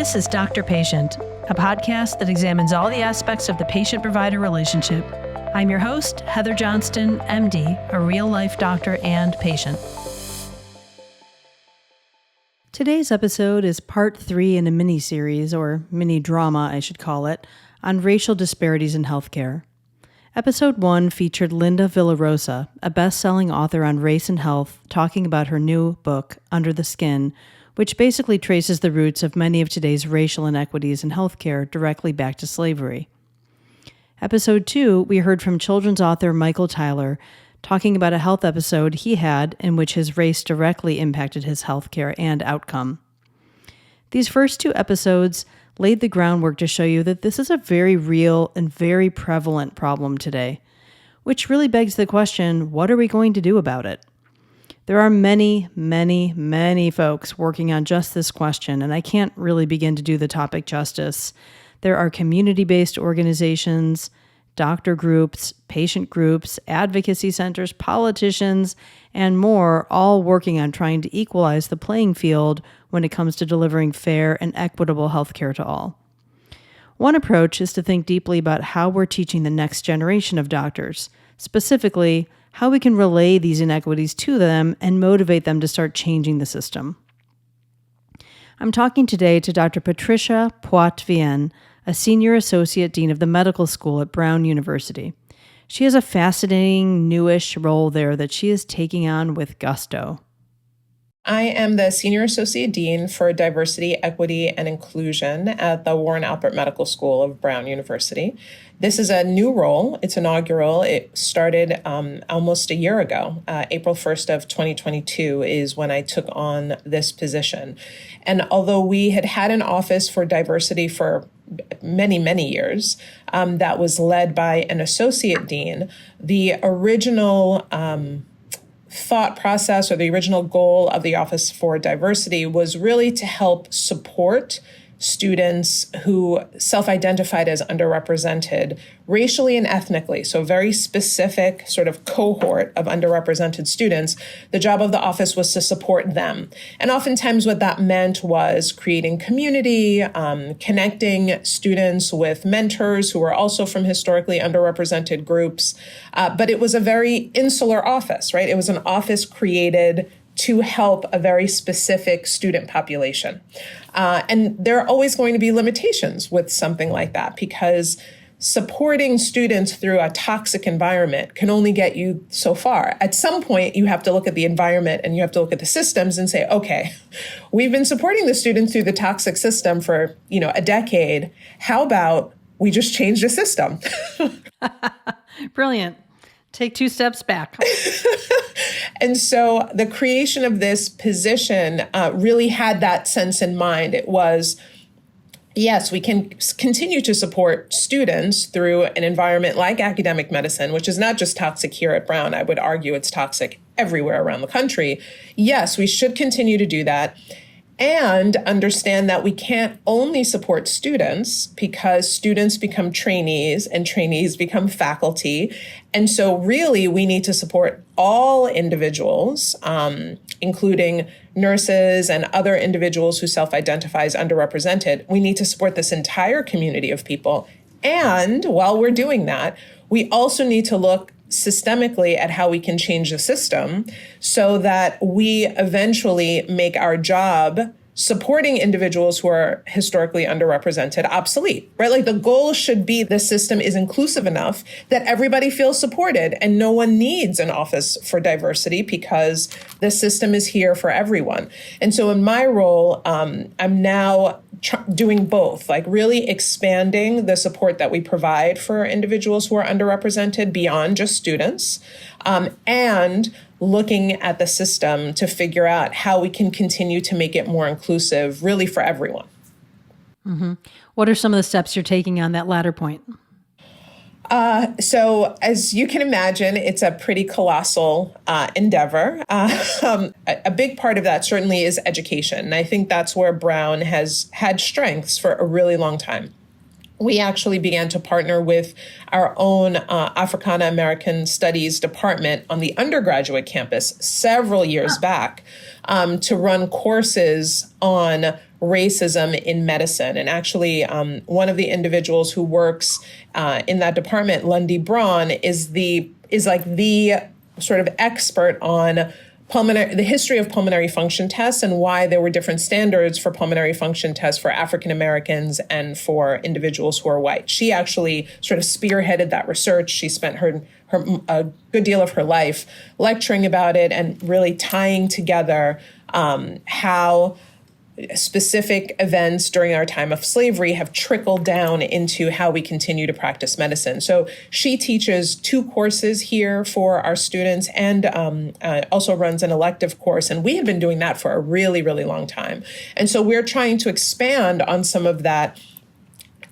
This is Doctor Patient, a podcast that examines all the aspects of the patient-provider relationship. I'm your host, Heather Johnston, MD, a real-life doctor and patient. Today's episode is part 3 in a mini-series, or mini-drama I should call it, on racial disparities in healthcare. Episode 1 featured Linda Villarosa, a best-selling author on race and health, talking about her new book, Under the Skin, which basically traces the roots of many of today's racial inequities in healthcare directly back to slavery. Episode 2, we heard from children's author Michael Tyler, talking about a health episode he had in which his race directly impacted his healthcare and outcome. These first 2 episodes laid the groundwork to show you that this is a very real and very prevalent problem today, which really begs the question, what are we going to do about it? There are many, many, many folks working on just this question, and I can't really begin to do the topic justice. There are community-based organizations, doctor groups, patient groups, advocacy centers, politicians, and more, all working on trying to equalize the playing field when it comes to delivering fair and equitable healthcare to all. One approach is to think deeply about how we're teaching the next generation of doctors, specifically how we can relay these inequities to them and motivate them to start changing the system. I'm talking today to Dr. Patricia Poitevin, a Senior Associate Dean of the Medical School at Brown University. She has a fascinating, newish role there that she is taking on with gusto. I am the Senior Associate Dean for Diversity, Equity, and Inclusion at the Warren Alpert Medical School of Brown University. This is a new role. It's inaugural. It started almost a year ago. April 1st of 2022 is when I took on this position. And although we had an office for diversity for many, many years, that was led by an associate dean, the original thought process or the original goal of the Office for Diversity was really to help support students who self-identified as underrepresented racially and ethnically, so very specific sort of cohort of underrepresented students. The job of the office was to support them. And oftentimes what that meant was creating community, connecting students with mentors who were also from historically underrepresented groups. But it was a very insular office, right? It was an office created to help a very specific student population. And there are always going to be limitations with something like that because supporting students through a toxic environment can only get you so far. At some point, you have to look at the environment and you have to look at the systems and say, okay, we've been supporting the students through the toxic system for, a decade. How about we just change the system? Brilliant. Take 2 steps back. And so the creation of this position really had that sense in mind. It was, yes, we can continue to support students through an environment like academic medicine, which is not just toxic here at Brown. I would argue it's toxic everywhere around the country. Yes, we should continue to do that. And understand that we can't only support students because students become trainees and trainees become faculty. And so really we need to support all individuals, including nurses and other individuals who self-identify as underrepresented. We need to support this entire community of people. And while we're doing that, we also need to look systemically at how we can change the system so that we eventually make our job supporting individuals who are historically underrepresented obsolete, right? Like the goal should be the system is inclusive enough that everybody feels supported and no one needs an office for diversity because the system is here for everyone. And so in my role, I'm now doing both, like really expanding the support that we provide for individuals who are underrepresented beyond just students, and looking at the system to figure out how we can continue to make it more inclusive, really for everyone. Mm-hmm. What are some of the steps you're taking on that latter point? So as you can imagine, it's a pretty colossal endeavor. A big part of that certainly is education. And I think that's where Brown has had strengths for a really long time. We actually began to partner with our own Africana American Studies department on the undergraduate campus several years back to run courses on racism in medicine. And actually, one of the individuals who works in that department, Lundy Braun, is like the sort of expert on the history of pulmonary function tests and why there were different standards for pulmonary function tests for African Americans and for individuals who are white. She actually sort of spearheaded that research. She spent a good deal of her life lecturing about it and really tying together how specific events during our time of slavery have trickled down into how we continue to practice medicine. So she teaches 2 courses here for our students and also runs an elective course. And we have been doing that for a really, really long time. And so we're trying to expand on some of that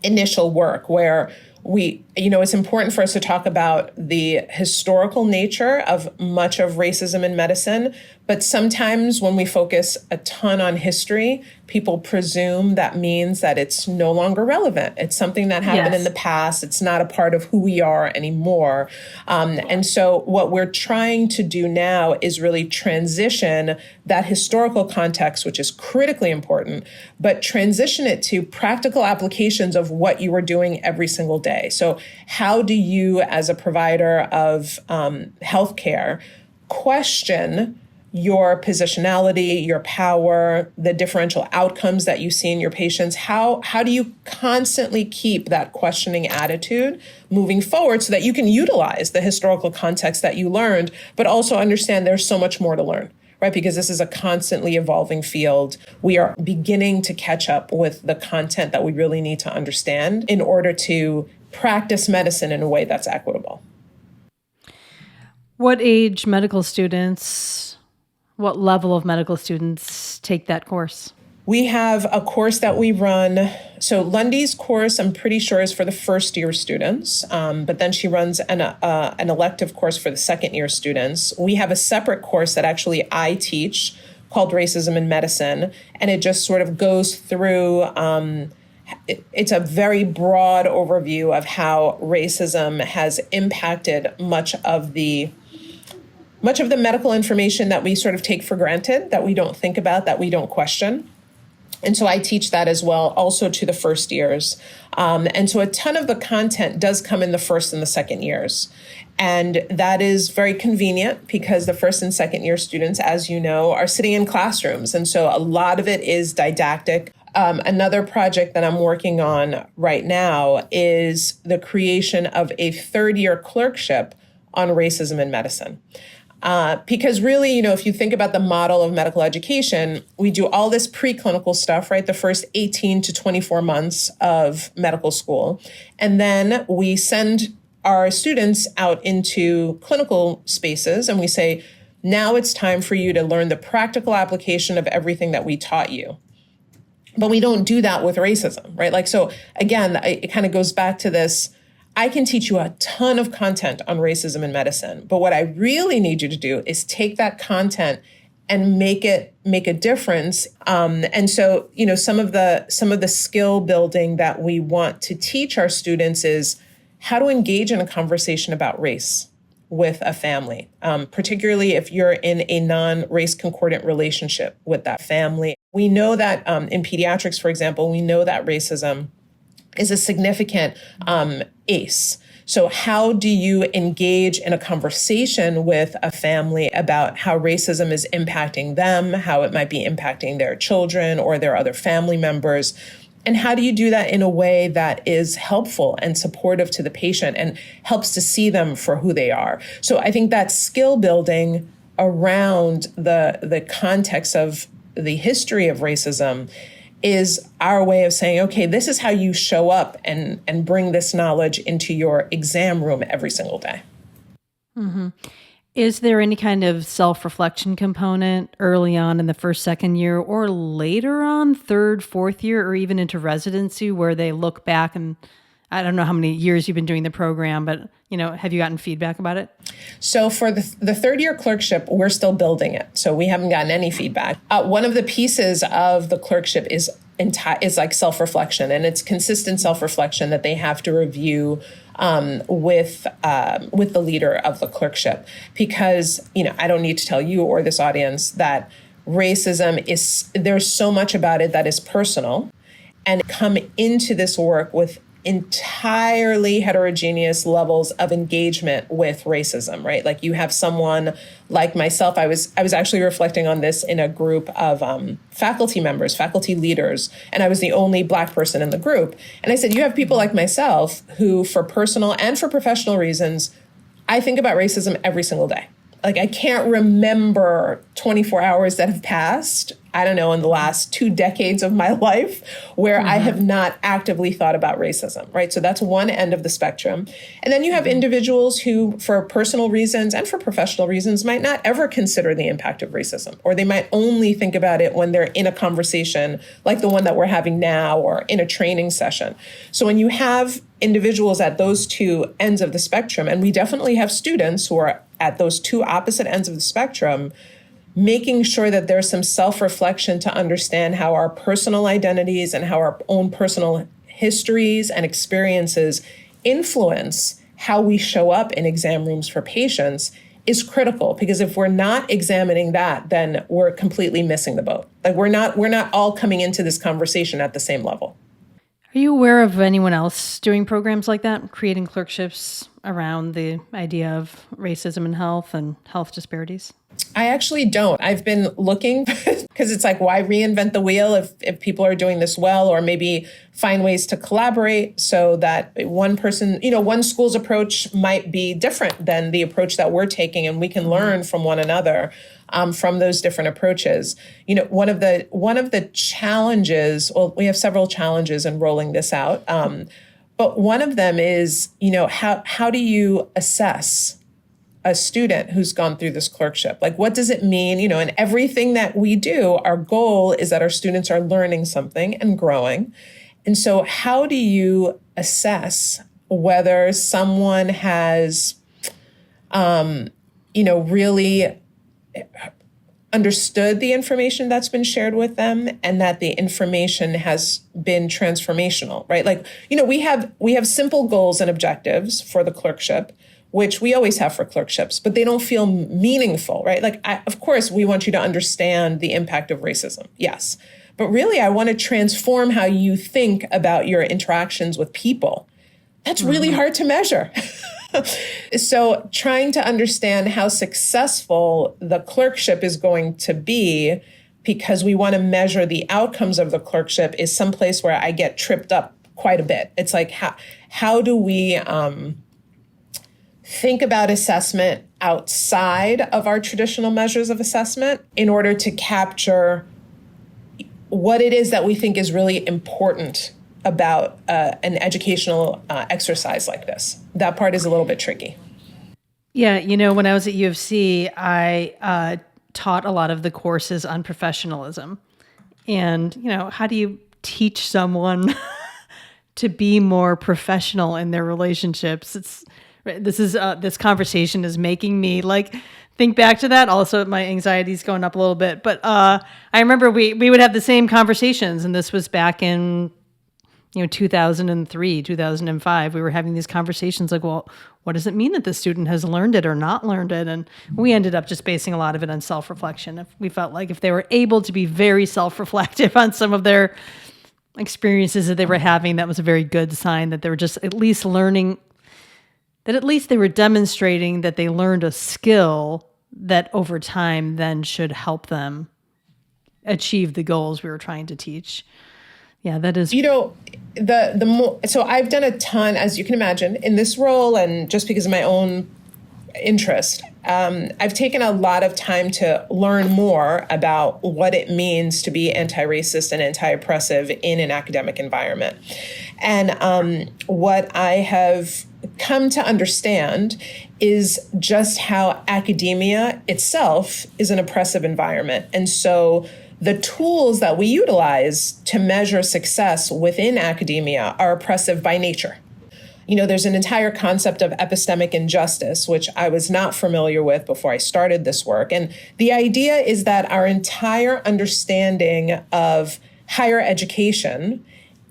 initial work where it's important for us to talk about the historical nature of much of racism in medicine. But sometimes when we focus a ton on history, people presume that means that it's no longer relevant. It's something that happened in the past. It's not a part of who we are anymore. And so what we're trying to do now is really transition that historical context, which is critically important, but transition it to practical applications of what you are doing every single day. So how do you, as a provider of healthcare, question your positionality, your power, the differential outcomes that you see in your patients? How do you constantly keep that questioning attitude moving forward so that you can utilize the historical context that you learned, but also understand there's so much more to learn, right? Because this is a constantly evolving field. We are beginning to catch up with the content that we really need to understand in order to practice medicine in a way that's equitable. What age medical students, what level of medical students take that course? We have a course that we run. So Lundy's course, I'm pretty sure, is for the first year students, but then she runs an elective course for the second year students. We have a separate course that actually I teach called Racism in Medicine, and it just sort of goes through it's a very broad overview of how racism has impacted much of the medical information that we sort of take for granted, that we don't think about, that we don't question. And so I teach that as well, also to the first years. And so a ton of the content does come in the first and the second years. And that is very convenient because the first and second year students, as you know, are sitting in classrooms. And so a lot of it is didactic. Another project that I'm working on right now is the creation of a third-year clerkship on racism in medicine. Because really, if you think about the model of medical education, we do all this preclinical stuff, right? The first 18 to 24 months of medical school. And then we send our students out into clinical spaces and we say, now it's time for you to learn the practical application of everything that we taught you. But we don't do that with racism, right? So again, it kind of goes back to this. I can teach you a ton of content on racism in medicine, but what I really need you to do is take that content and make a difference. And so, some of the skill building that we want to teach our students is how to engage in a conversation about race with a family, particularly if you're in a non-race concordant relationship with that family. We know that in pediatrics, for example, we know that racism is a significant ACE. So how do you engage in a conversation with a family about how racism is impacting them, how it might be impacting their children or their other family members? And how do you do that in a way that is helpful and supportive to the patient and helps to see them for who they are? So I think that skill building around the context of the history of racism is our way of saying, okay, this is how you show up and bring this knowledge into your exam room every single day. Mm-hmm. Is there any kind of self-reflection component early on in the first, second year, or later on, third, fourth year, or even into residency where they look back and I don't know how many years you've been doing the program, but have you gotten feedback about it? So for the third year clerkship, we're still building it. So we haven't gotten any feedback. One of the pieces of the clerkship is like self-reflection, and it's consistent self-reflection that they have to review with the leader of the clerkship. Because, I don't need to tell you or this audience that racism there's so much about it that is personal, and come into this work with entirely heterogeneous levels of engagement with racism, right? Like you have someone like myself. I was actually reflecting on this in a group of faculty members, faculty leaders, and I was the only Black person in the group. And I said, you have people like myself who, for personal and for professional reasons, I think about racism every single day. Like I can't remember 24 hours that have passed, I don't know, in the last 2 decades of my life where I have not actively thought about racism, right? So that's one end of the spectrum. And then you have individuals who, for personal reasons and for professional reasons, might not ever consider the impact of racism, or they might only think about it when they're in a conversation like the one that we're having now or in a training session. So when you have individuals at those two ends of the spectrum, and we definitely have students who are at those two opposite ends of the spectrum, making sure that there's some self-reflection to understand how our personal identities and how our own personal histories and experiences influence how we show up in exam rooms for patients is critical. Because if we're not examining that, then we're completely missing the boat. Like we're not all coming into this conversation at the same level. Are you aware of anyone else doing programs like that, creating clerkships around the idea of racism in health and health disparities? I actually don't. I've been looking because it's like, why reinvent the wheel if people are doing this well, or maybe find ways to collaborate so that one person, one school's approach might be different than the approach that we're taking, and we can learn from one another from those different approaches. One of the challenges, well, we have several challenges in rolling this out. But one of them is, how do you assess a student who's gone through this clerkship? Like, what does it mean? In everything that we do, our goal is that our students are learning something and growing. And so how do you assess whether someone has, really understood the information that's been shared with them, and that the information has been transformational, right? Like, we have simple goals and objectives for the clerkship, which we always have for clerkships, but they don't feel meaningful, right? Like, of course, we want you to understand the impact of racism. Yes. But really, I want to transform how you think about your interactions with people. That's really hard to measure. So trying to understand how successful the clerkship is going to be, because we want to measure the outcomes of the clerkship, is someplace where I get tripped up quite a bit. It's like, how do we think about assessment outside of our traditional measures of assessment in order to capture what it is that we think is really important about an educational exercise like this. That part is a little bit tricky. Yeah, when I was at U of C, I taught a lot of the courses on professionalism. And, how do you teach someone to be more professional in their relationships? This conversation is making me think back to that. Also, my anxiety's going up a little bit. But I remember we would have the same conversations, and this was back in 2003, 2005, we were having these conversations like, well, what does it mean that the student has learned it or not learned it? And we ended up just basing a lot of it on self-reflection. We felt like if they were able to be very self-reflective on some of their experiences that they were having, that was a very good sign that they were just at least learning, that at least they were demonstrating that they learned a skill that over time then should help them achieve the goals we were trying to teach. Yeah, that is. The more, so I've done a ton, as you can imagine, in this role, and just because of my own interest, I've taken a lot of time to learn more about what it means to be anti-racist and anti-oppressive in an academic environment. And what I have come to understand is just how academia itself is an oppressive environment. And so the tools that we utilize to measure success within academia are oppressive by nature. There's an entire concept of epistemic injustice, which I was not familiar with before I started this work. And the idea is that our entire understanding of higher education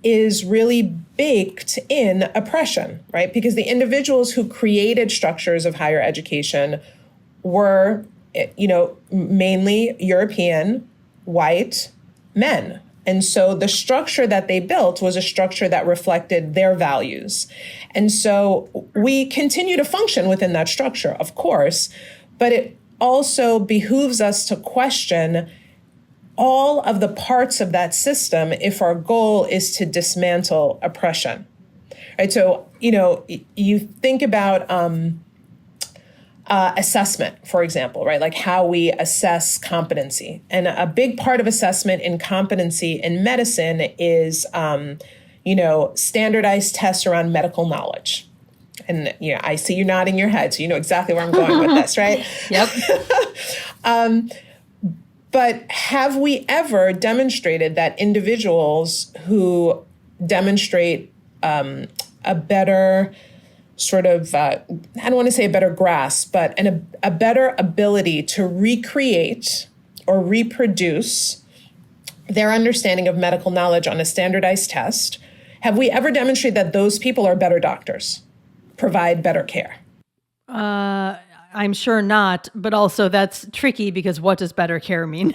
is really baked in oppression, right? Because the individuals who created structures of higher education were mainly European, white men. And so the structure that they built was a structure that reflected their values. And so we continue to function within that structure, of course, but it also behooves us to question all of the parts of that system if our goal is to dismantle oppression. Right? So, you think about assessment, for example, right? Like how we assess competency. And a big part of assessment in competency in medicine is, standardized tests around medical knowledge. And, I see you nodding your head, so you know exactly where I'm going with this, right? Yep. But have we ever demonstrated that individuals who demonstrate a better sort of, I don't want to say a better grasp, but a better ability to recreate or reproduce their understanding of medical knowledge on a standardized test, have we ever demonstrated that those people are better doctors, provide better care? I'm sure not, but also that's tricky because what does better care mean?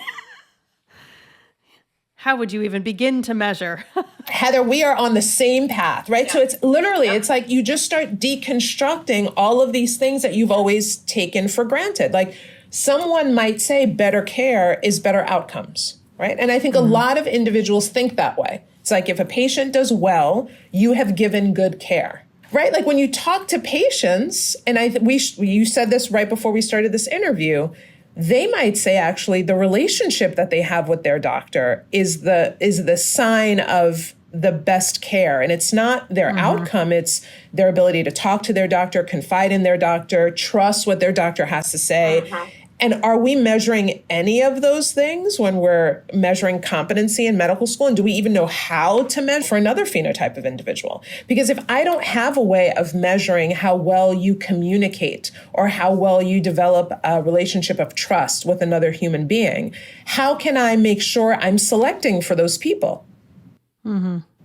How would you even begin to measure? Heather, we are on the same path, right? Yeah. So it's literally, it's like you just start deconstructing all of these things that you've always taken for granted. Like someone might say better care is better outcomes, right? And I think a lot of individuals think that way. It's like if a patient does well, you have given good care, right? Like when you talk to patients, and you said this right before we started this interview, they might say actually the relationship that they have with their doctor is the sign of the best care. And it's not their outcome, it's their ability to talk to their doctor, confide in their doctor, trust what their doctor has to say. And are we measuring any of those things when we're measuring competency in medical school? And do we even know how to measure for another phenotype of individual? Because if I don't have a way of measuring how well you communicate or how well you develop a relationship of trust with another human being, how can I make sure I'm selecting for those people?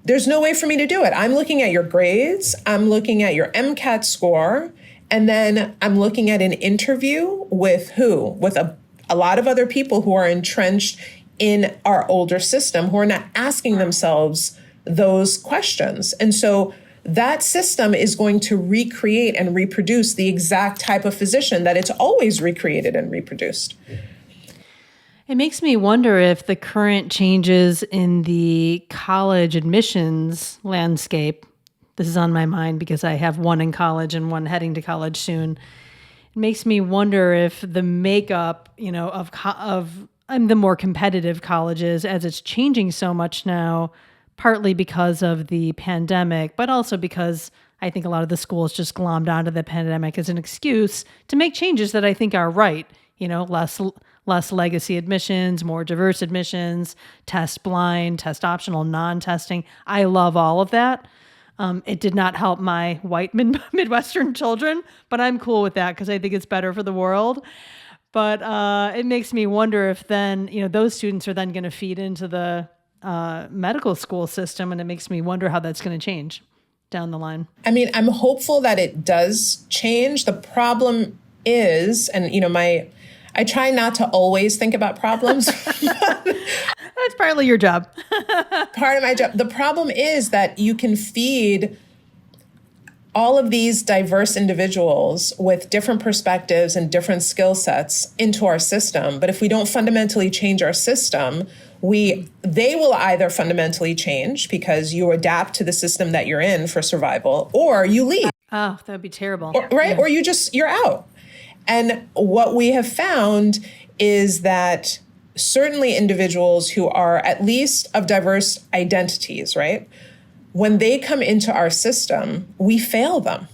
There's no way for me to do it. I'm looking at your grades. I'm looking at your MCAT score. And then I'm looking at an interview with who? With a lot of other people who are entrenched in our older system, who are not asking themselves those questions. And so that system is going to recreate and reproduce the exact type of physician that it's always recreated and reproduced. It makes me wonder if the current changes in the college admissions landscape, this is on my mind because I have one in college and one heading to college soon. It makes me wonder if the makeup, of the more competitive colleges, as it's changing so much now, partly because of the pandemic, but also because I think a lot of the schools just glommed onto the pandemic as an excuse to make changes that I think are right. Less legacy admissions, more diverse admissions, test blind, test optional, non-testing. I love all of that. It did not help my white Midwestern children, but I'm cool with that because I think it's better for the world. But it makes me wonder if then, those students are then going to feed into the medical school system, and it makes me wonder how that's going to change down the line. I mean, I'm hopeful that it does change. The problem is, and I try not to always think about problems. That's partly your job. Part of my job. The problem is that you can feed all of these diverse individuals with different perspectives and different skill sets into our system. But if we don't fundamentally change our system, they will either fundamentally change because you adapt to the system that you're in for survival, or you leave. Oh, that would be terrible. Right? Yeah. Or you're out. And what we have found is that certainly individuals who are at least of diverse identities, right? When they come into our system, we fail them.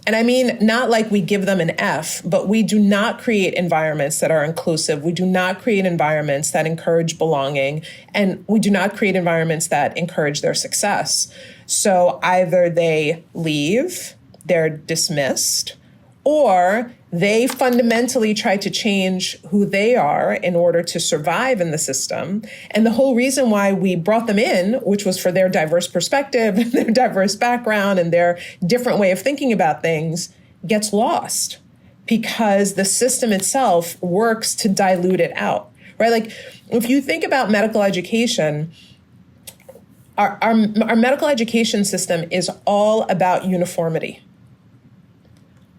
And I mean, not like we give them an F, but we do not create environments that are inclusive. We do not create environments that encourage belonging. And we do not create environments that encourage their success. So either they leave, they're dismissed, or they fundamentally try to change who they are in order to survive in the system. And the whole reason why we brought them in, which was for their diverse perspective and their diverse background and their different way of thinking about things, gets lost because the system itself works to dilute it out, right? Like if you think about medical education, our medical education system is all about uniformity.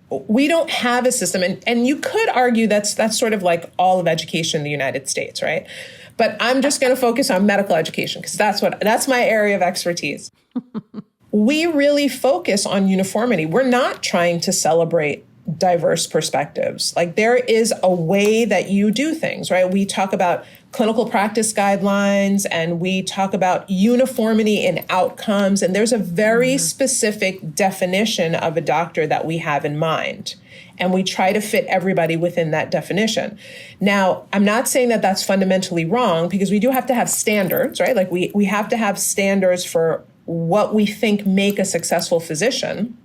We don't have a system, and you could argue that's sort of like all of education in the United States, right? But I'm just going to focus on medical education because that's my area of expertise. We really focus on uniformity. We're not trying to celebrate diverse perspectives. Like there is a way that you do things, right? We talk about clinical practice guidelines and we talk about uniformity in outcomes. And there's a very specific definition of a doctor that we have in mind. And we try to fit everybody within that definition. Now, I'm not saying that that's fundamentally wrong because we do have to have standards, right? Like we have to have standards for what we think make a successful physician.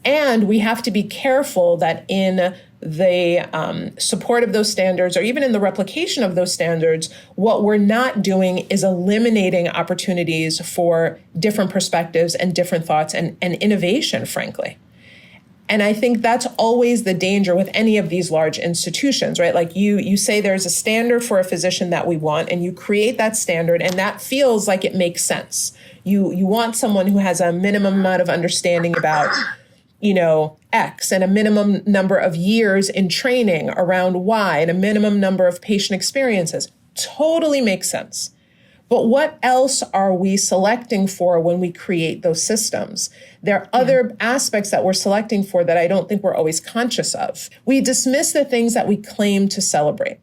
And we have to be careful that in the support of those standards, or even in the replication of those standards, what we're not doing is eliminating opportunities for different perspectives and different thoughts and innovation, frankly. And I think that's always the danger with any of these large institutions, right? Like you say there's a standard for a physician that we want, and you create that standard, and that feels like it makes sense. You want someone who has a minimum amount of understanding about X and a minimum number of years in training around Y and a minimum number of patient experiences. Totally makes sense. But what else are we selecting for when we create those systems? There are other aspects that we're selecting for that I don't think we're always conscious of. We dismiss the things that we claim to celebrate.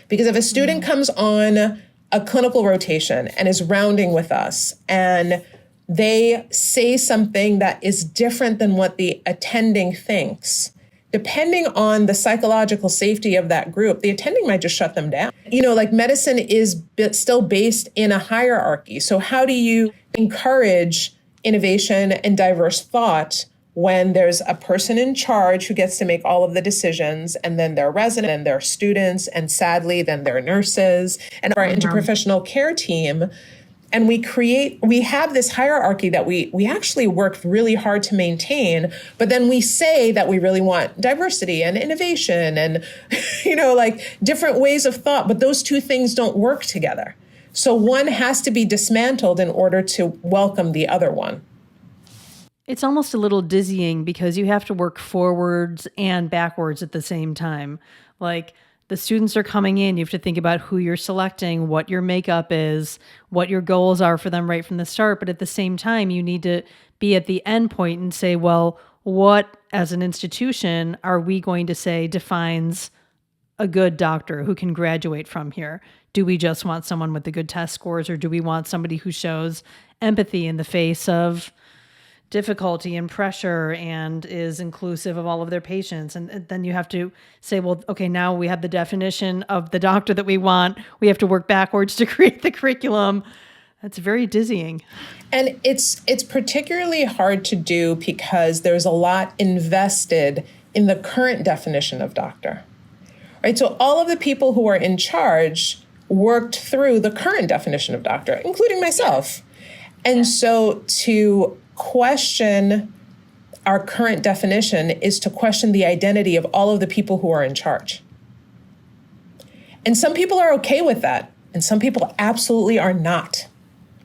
Because if a student comes on a clinical rotation and is rounding with us and they say something that is different than what the attending thinks, depending on the psychological safety of that group, the attending might just shut them down. Like medicine is still based in a hierarchy. So how do you encourage innovation and diverse thought when there's a person in charge who gets to make all of the decisions, and then their residents and their students, and sadly, then their nurses and our interprofessional care team? And we have this hierarchy that we actually worked really hard to maintain, but then we say that we really want diversity and innovation and, like different ways of thought, but those two things don't work together. So one has to be dismantled in order to welcome the other one. It's almost a little dizzying because you have to work forwards and backwards at the same time. Like, the students are coming in, you have to think about who you're selecting, what your makeup is, what your goals are for them right from the start. But at the same time, you need to be at the end point and say, well, what as an institution are we going to say defines a good doctor who can graduate from here? Do we just want someone with the good test scores, or do we want somebody who shows empathy in the face of difficulty and pressure and is inclusive of all of their patients? And then you have to say, well, okay, now we have the definition of the doctor that we want. We have to work backwards to create the curriculum. That's very dizzying. And it's particularly hard to do because there's a lot invested in the current definition of doctor, right? So all of the people who are in charge worked through the current definition of doctor, including myself. And so to question our current definition is to question the identity of all of the people who are in charge. And some people are okay with that, and some people absolutely are not.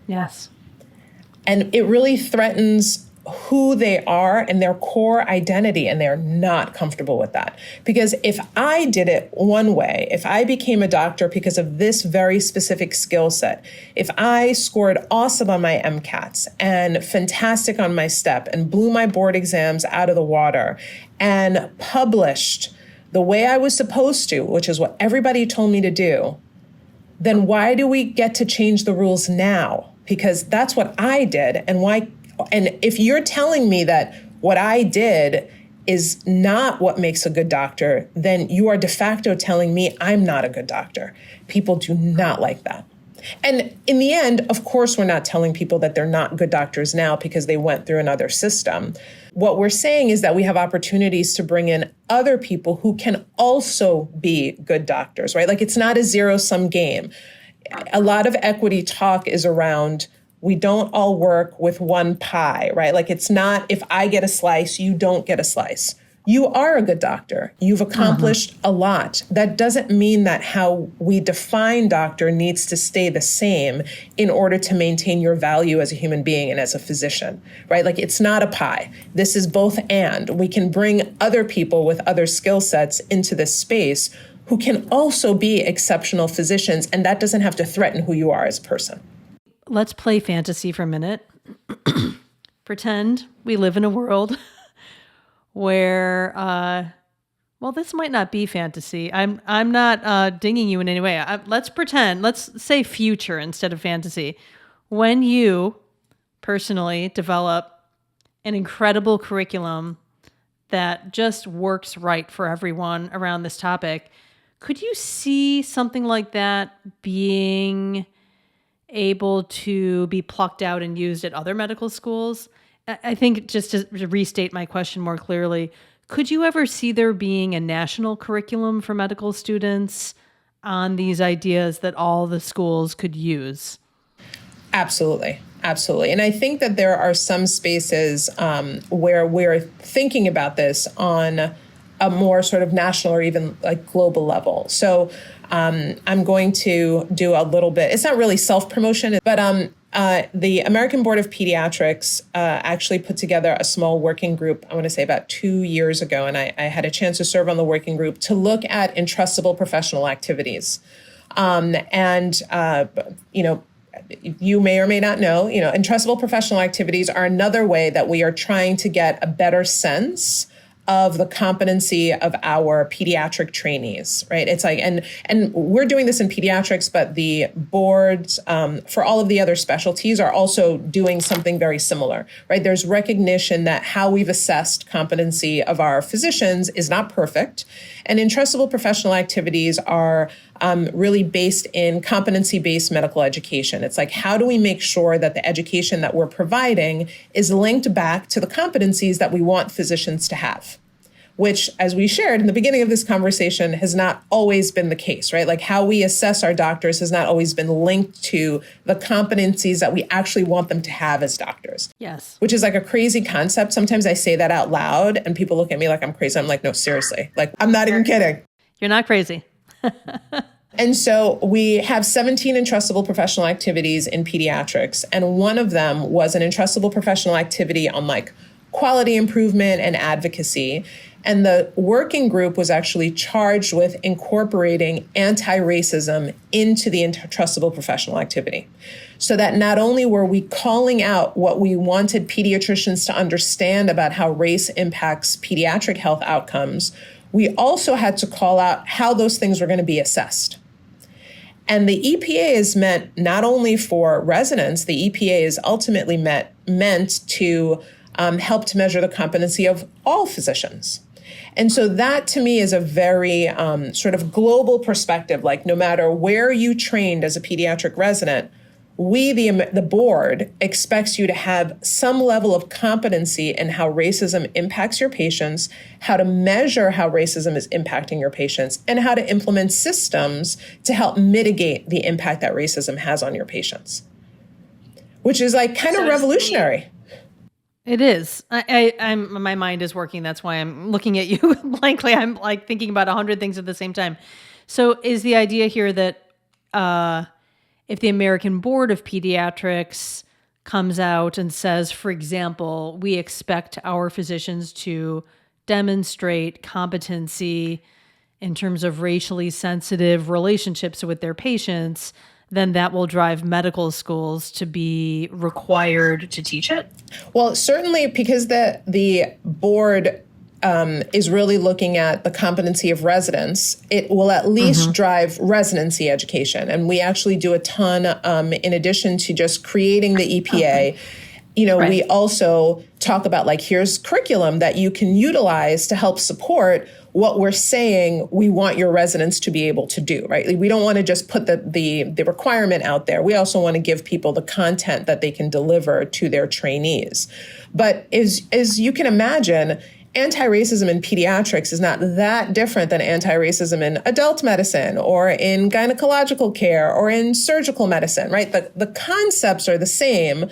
Yes. And it really threatens who they are and their core identity, and they're not comfortable with that. Because if I did it one way, if I became a doctor because of this very specific skill set, if I scored awesome on my MCATs and fantastic on my STEP and blew my board exams out of the water and published the way I was supposed to, which is what everybody told me to do, then why do we get to change the rules now? Because that's what I did. And if you're telling me that what I did is not what makes a good doctor, then you are de facto telling me I'm not a good doctor. People do not like that. And in the end, of course, we're not telling people that they're not good doctors now because they went through another system. What we're saying is that we have opportunities to bring in other people who can also be good doctors, right? Like it's not a zero-sum game. A lot of equity talk is around we don't all work with one pie, right? Like it's not if I get a slice, you don't get a slice. you are a good doctor. You've accomplished a lot. That doesn't mean that how we define doctor needs to stay the same in order to maintain your value as a human being and as a physician, right? Like, it's not a pie. This is both and. We can bring other people with other skill sets into this space who can also be exceptional physicians, and that doesn't have to threaten who you are as a person. Let's play fantasy for a minute. Pretend we live in a world where, well, this might not be fantasy. I'm not dinging you in any way. Let's pretend, let's say future instead of fantasy. When you personally develop an incredible curriculum that just works right for everyone around this topic, could you see something like that being able to be plucked out and used at other medical schools? I think, just to restate my question more clearly, could you ever see there being a national curriculum for medical students on these ideas that all the schools could use? Absolutely. Absolutely. And I think that there are some spaces where we're thinking about this on a more sort of national or even like global level. So I'm going to do a little bit, it's not really self-promotion, but the American Board of Pediatrics actually put together a small working group, I want to say about 2 years ago, and I had a chance to serve on the working group to look at entrustable professional activities. You may or may not know, entrustable professional activities are another way that we are trying to get a better sense of the competency of our pediatric trainees, right? It's like, and we're doing this in pediatrics, but the boards for all of the other specialties are also doing something very similar, right? There's recognition that how we've assessed competency of our physicians is not perfect. And entrustable professional activities are really based in competency-based medical education. It's like, how do we make sure that the education that we're providing is linked back to the competencies that we want physicians to have? Which, as we shared in the beginning of this conversation, has not always been the case, right? Like, how we assess our doctors has not always been linked to the competencies that we actually want them to have as doctors. Yes. Which is like a crazy concept. Sometimes I say that out loud and people look at me like I'm crazy. I'm like, no, seriously. Like, I'm not even kidding. You're not crazy. And so we have 17 entrustable professional activities in pediatrics. And one of them was an entrustable professional activity on like quality improvement and advocacy. And the working group was actually charged with incorporating anti-racism into the entrustable professional activity. So that not only were we calling out what we wanted pediatricians to understand about how race impacts pediatric health outcomes, we also had to call out how those things were going to be assessed. And the EPA is meant not only for residents, the EPA is ultimately meant to help to measure the competency of all physicians. And so that to me is a very sort of global perspective, like no matter where you trained as a pediatric resident, we, the board, expects you to have some level of competency in how racism impacts your patients, how to measure how racism is impacting your patients, and how to implement systems to help mitigate the impact that racism has on your patients, which is like kind of revolutionary. It is. I'm. My mind is working. That's why I'm looking at you blankly. I'm like thinking about 100 things at the same time. So is the idea here that if the American Board of Pediatrics comes out and says, for example, we expect our physicians to demonstrate competency in terms of racially sensitive relationships with their patients, then that will drive medical schools to be required to teach it? Well, certainly, because the board is really looking at the competency of residents, it will at least drive residency education. And we actually do a ton in addition to just creating the EPA. Right. We also talk about like, here's curriculum that you can utilize to help support what we're saying we want your residents to be able to do, right? We don't want to just put the requirement out there. We also want to give people the content that they can deliver to their trainees. But as you can imagine, anti-racism in pediatrics is not that different than anti-racism in adult medicine or in gynecological care or in surgical medicine, right? The concepts are the same.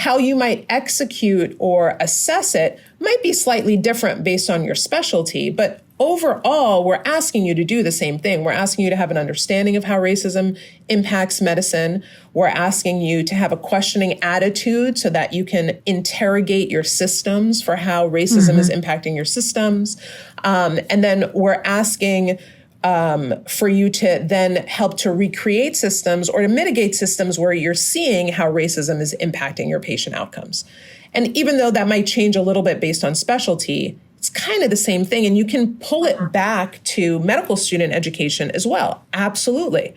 how you might execute or assess it might be slightly different based on your specialty, but overall, we're asking you to do the same thing. We're asking you to have an understanding of how racism impacts medicine. We're asking you to have a questioning attitude so that you can interrogate your systems for how racism is impacting your systems. And then we're asking for you to then help to recreate systems or to mitigate systems where you're seeing how racism is impacting your patient outcomes. And even though that might change a little bit based on specialty, it's kind of the same thing. And you can pull it back to medical student education as well. Absolutely.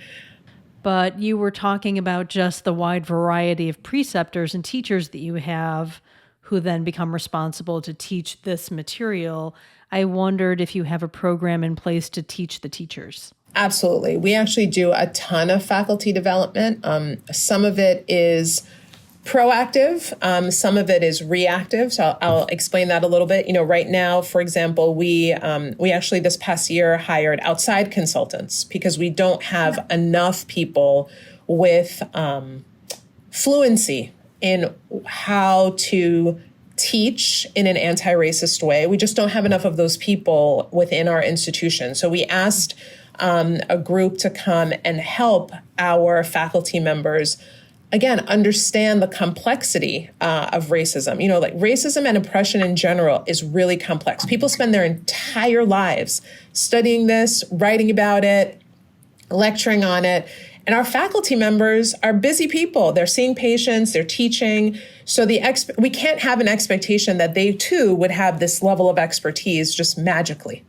But you were talking about just the wide variety of preceptors and teachers that you have who then become responsible to teach this material. I wondered if you have a program in place to teach the teachers. Absolutely. We actually do a ton of faculty development. Some of it is proactive. Some of it is reactive. So I'll explain that a little bit. Right now, for example, we actually this past year hired outside consultants because we don't have enough people with fluency in how to teach in an anti-racist way. We just don't have enough of those people within our institution. So we asked a group to come and help our faculty members again, understand the complexity of racism. Racism and oppression in general is really complex. People spend their entire lives studying this, writing about it, lecturing on it. And our faculty members are busy people. They're seeing patients, they're teaching. So we can't have an expectation that they too would have this level of expertise just magically.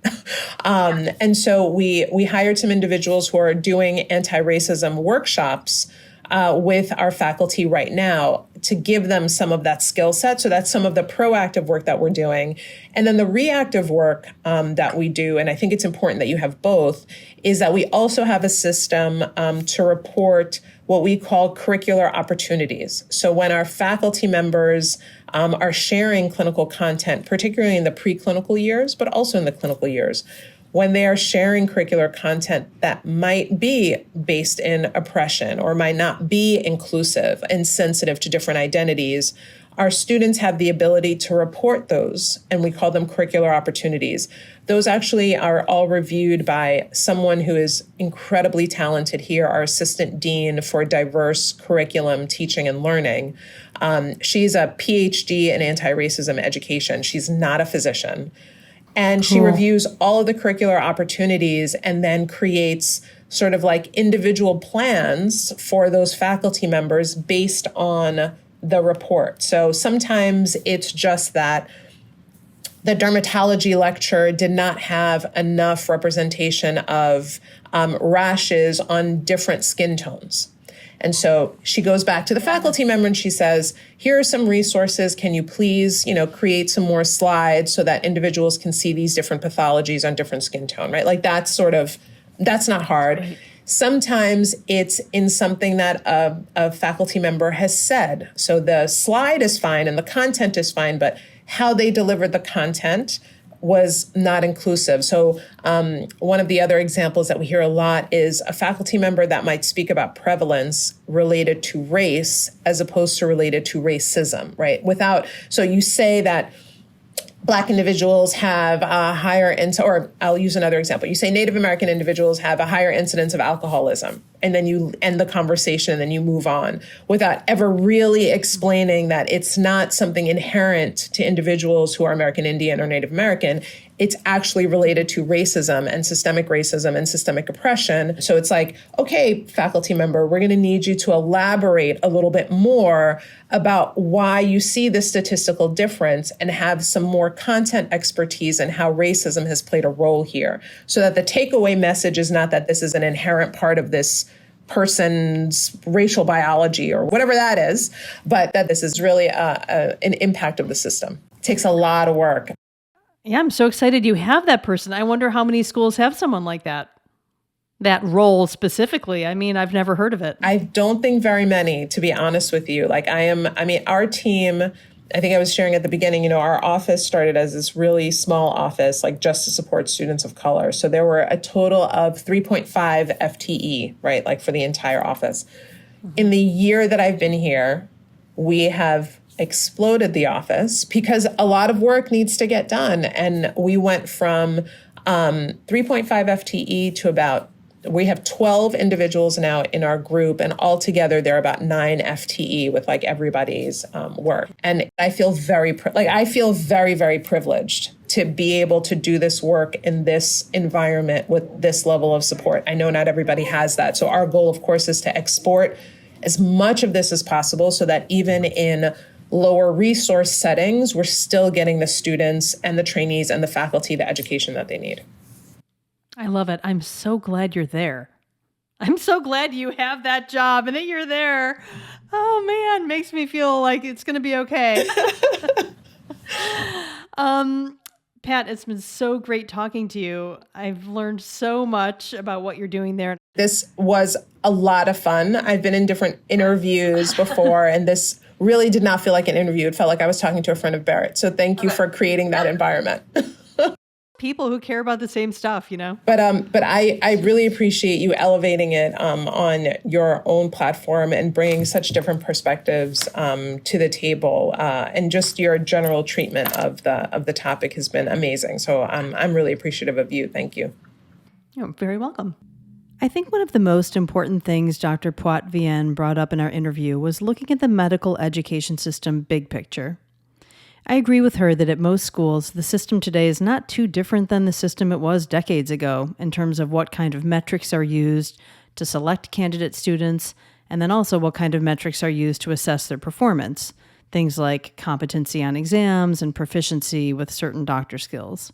And so we hired some individuals who are doing anti-racism workshops with our faculty right now to give them some of that skill set. So that's some of the proactive work that we're doing. And then the reactive work that we do, and I think it's important that you have both, is that we also have a system to report what we call curricular opportunities. So when our faculty members are sharing clinical content, particularly in the preclinical years, but also in the clinical years, when they are sharing curricular content that might be based in oppression or might not be inclusive and sensitive to different identities, our students have the ability to report those, and we call them curricular opportunities. Those actually are all reviewed by someone who is incredibly talented here, our assistant dean for diverse curriculum, teaching, and learning. She's a PhD in anti-racism education. She's not a physician. And she reviews all of the curricular opportunities and then creates sort of like individual plans for those faculty members based on the report. So sometimes it's just that the dermatology lecture did not have enough representation of rashes on different skin tones. And so she goes back to the faculty member and she says, here are some resources. Can you please, create some more slides so that individuals can see these different pathologies on different skin tone, right? Like that's not hard. Right. Sometimes it's in something that a faculty member has said. So the slide is fine and the content is fine, but how they delivered the content was not inclusive. So one of the other examples that we hear a lot is a faculty member that might speak about prevalence related to race as opposed to related to racism, right? So you say that Black individuals have a higher or I'll use another example. You say Native American individuals have a higher incidence of alcoholism, and then you end the conversation and then you move on without ever really explaining that it's not something inherent to individuals who are American Indian or Native American. It's actually related to racism and systemic oppression. So it's like, okay, faculty member, we're going to need you to elaborate a little bit more about why you see this statistical difference and have some more content expertise and how racism has played a role here. So that the takeaway message is not that this is an inherent part of this person's racial biology or whatever that is, but that this is really an impact of the system. It takes a lot of work. Yeah, I'm so excited you have that person. I wonder how many schools have someone like that role specifically. I mean, I've never heard of it. I don't think very many, to be honest with you. Our team, I think I was sharing at the beginning, our office started as this really small office, like just to support students of color. So there were a total of 3.5 FTE, right? Like for the entire office. Mm-hmm. In the year that I've been here, we have exploded the office because a lot of work needs to get done. And we went from 3.5 FTE to we have 12 individuals now in our group, and altogether they're about 9 FTE with like everybody's work. And I feel very privileged to be able to do this work in this environment with this level of support. I know not everybody has that. So our goal, of course, is to export as much of this as possible so that even in lower resource settings, we're still getting the students and the trainees and the faculty the education that they need. I love it. I'm so glad you're there. I'm so glad you have that job and that you're there. Oh man, makes me feel like it's going to be okay. Pat, it's been so great talking to you. I've learned so much about what you're doing there. This was a lot of fun. I've been in different interviews before, and this really did not feel like an interview. It felt like I was talking to a friend of Barrett. So thank you for creating that environment. People who care about the same stuff, you know. But I really appreciate you elevating it on your own platform and bringing such different perspectives to the table, and just your general treatment of the topic has been amazing. So I'm really appreciative of you. Thank you. You're very welcome. I think one of the most important things Dr. Poitevin brought up in our interview was looking at the medical education system big picture. I agree with her that at most schools, the system today is not too different than the system it was decades ago in terms of what kind of metrics are used to select candidate students, and then also what kind of metrics are used to assess their performance, things like competency on exams and proficiency with certain doctor skills.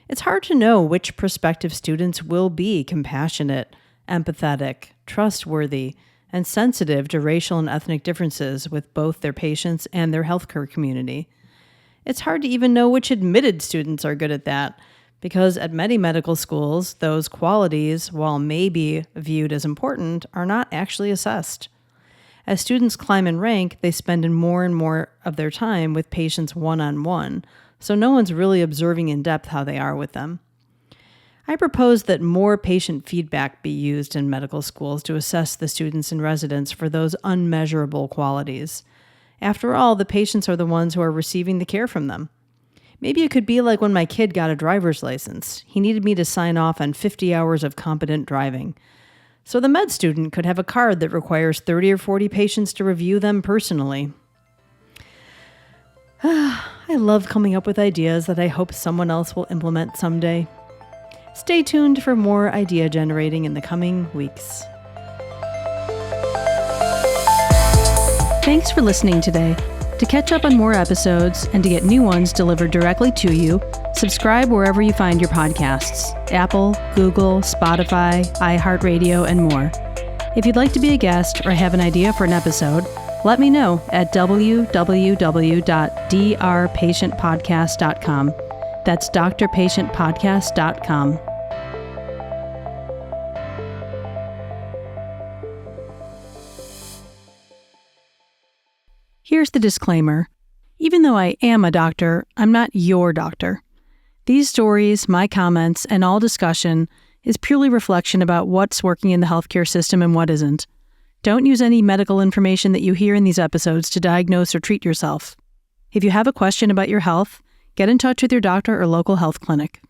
It's hard to know which prospective students will be compassionate, empathetic, trustworthy, and sensitive to racial and ethnic differences with both their patients and their healthcare community. It's hard to even know which admitted students are good at that, because at many medical schools, those qualities, while maybe viewed as important, are not actually assessed. As students climb in rank, they spend more and more of their time with patients one-on-one, so no one's really observing in depth how they are with them. I propose that more patient feedback be used in medical schools to assess the students and residents for those unmeasurable qualities. After all, the patients are the ones who are receiving the care from them. Maybe it could be like when my kid got a driver's license. He needed me to sign off on 50 hours of competent driving. So the med student could have a card that requires 30 or 40 patients to review them personally. I love coming up with ideas that I hope someone else will implement someday. Stay tuned for more idea generating in the coming weeks. Thanks for listening today. To catch up on more episodes and to get new ones delivered directly to you, subscribe wherever you find your podcasts: Apple, Google, Spotify, iHeartRadio, and more. If you'd like to be a guest or have an idea for an episode, let me know at www.drpatientpodcast.com. That's drpatientpodcast.com. Here's the disclaimer. Even though I am a doctor, I'm not your doctor. These stories, my comments, and all discussion is purely reflection about what's working in the healthcare system and what isn't. Don't use any medical information that you hear in these episodes to diagnose or treat yourself. If you have a question about your health, get in touch with your doctor or local health clinic.